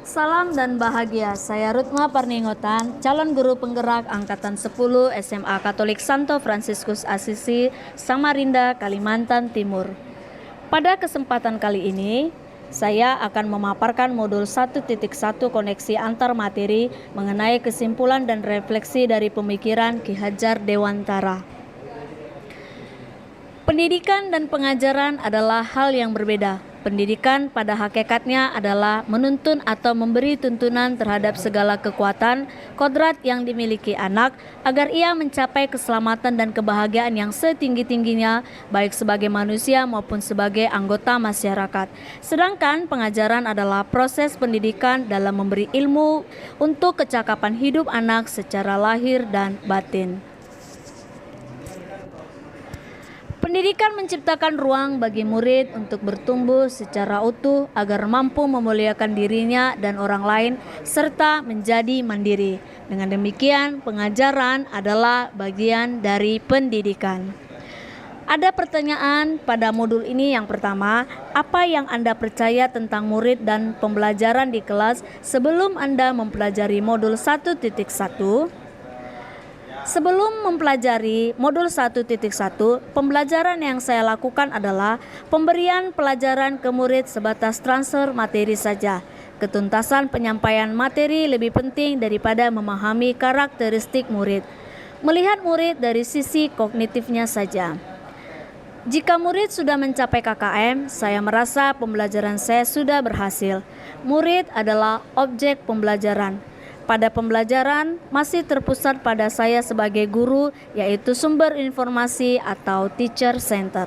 Salam dan bahagia, saya Rutma Parningotan, calon guru penggerak Angkatan 10 SMA Katolik Santo Fransiskus Asisi, Samarinda, Kalimantan Timur. Pada kesempatan kali ini, saya akan memaparkan modul 1.1 koneksi antar materi mengenai kesimpulan dan refleksi dari pemikiran Ki Hajar Dewantara. Pendidikan dan pengajaran adalah hal yang berbeda. Pendidikan pada hakikatnya adalah menuntun atau memberi tuntunan terhadap segala kekuatan, kodrat yang dimiliki anak agar ia mencapai keselamatan dan kebahagiaan yang setinggi-tingginya baik sebagai manusia maupun sebagai anggota masyarakat. Sedangkan pengajaran adalah proses pendidikan dalam memberi ilmu untuk kecakapan hidup anak secara lahir dan batin. Pendidikan menciptakan ruang bagi murid untuk bertumbuh secara utuh agar mampu memuliakan dirinya dan orang lain serta menjadi mandiri. Dengan demikian, pengajaran adalah bagian dari pendidikan. Ada pertanyaan pada modul ini. Yang pertama, apa yang Anda percaya tentang murid dan pembelajaran di kelas sebelum Anda mempelajari modul 1.1? Sebelum mempelajari modul 1.1, pembelajaran yang saya lakukan adalah pemberian pelajaran ke murid sebatas transfer materi saja. Ketuntasan penyampaian materi lebih penting daripada memahami karakteristik murid. Melihat murid dari sisi kognitifnya saja. Jika murid sudah mencapai KKM, saya merasa pembelajaran saya sudah berhasil. Murid adalah objek pembelajaran. Pada pembelajaran masih terpusat pada saya sebagai guru, yaitu sumber informasi atau teacher center.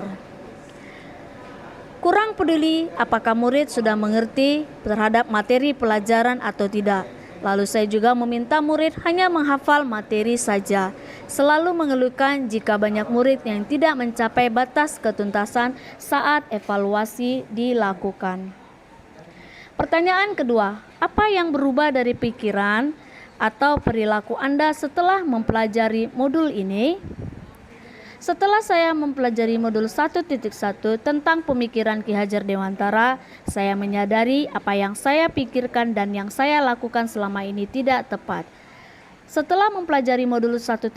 Kurang peduli apakah murid sudah mengerti terhadap materi pelajaran atau tidak. Lalu saya juga meminta murid hanya menghafal materi saja. Selalu mengeluhkan jika banyak murid yang tidak mencapai batas ketuntasan saat evaluasi dilakukan. Pertanyaan kedua, apa yang berubah dari pikiran atau perilaku Anda setelah mempelajari modul ini? Setelah saya mempelajari modul 1.1 tentang pemikiran Ki Hajar Dewantara, saya menyadari apa yang saya pikirkan dan yang saya lakukan selama ini tidak tepat. Setelah mempelajari modul 1.1,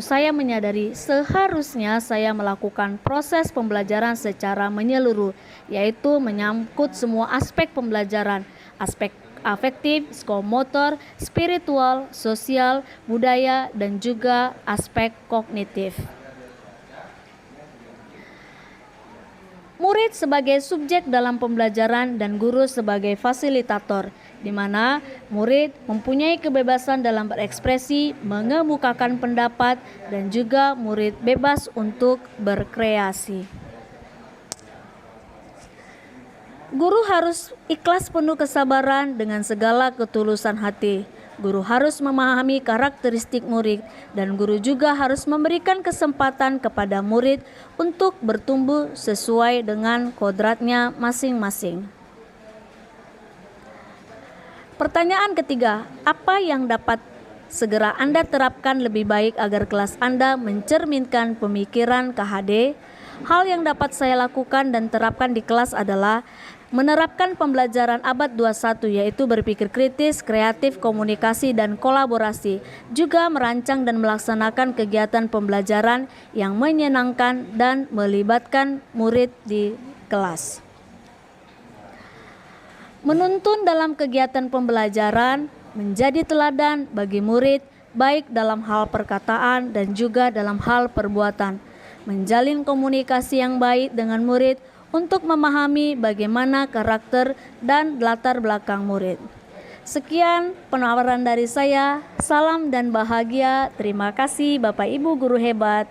saya menyadari seharusnya saya melakukan proses pembelajaran secara menyeluruh, yaitu menyangkut semua aspek pembelajaran, aspek afektif, psikomotor, spiritual, sosial, budaya, dan juga aspek kognitif. Murid sebagai subjek dalam pembelajaran dan guru sebagai fasilitator, di mana murid mempunyai kebebasan dalam berekspresi, mengemukakan pendapat, dan juga murid bebas untuk berkreasi. Guru harus ikhlas penuh kesabaran dengan segala ketulusan hati. Guru harus memahami karakteristik murid dan guru juga harus memberikan kesempatan kepada murid untuk bertumbuh sesuai dengan kodratnya masing-masing. Pertanyaan ketiga, apa yang dapat segera Anda terapkan lebih baik agar kelas Anda mencerminkan pemikiran KHD? Hal yang dapat saya lakukan dan terapkan di kelas adalah menerapkan pembelajaran abad 21, yaitu berpikir kritis, kreatif, komunikasi, dan kolaborasi. Juga merancang dan melaksanakan kegiatan pembelajaran yang menyenangkan dan melibatkan murid di kelas. Menuntun dalam kegiatan pembelajaran menjadi teladan bagi murid, baik dalam hal perkataan dan juga dalam hal perbuatan. Menjalin komunikasi yang baik dengan murid untuk memahami bagaimana karakter dan latar belakang murid. Sekian penawaran dari saya. Salam dan bahagia. Terima kasih Bapak Ibu guru hebat.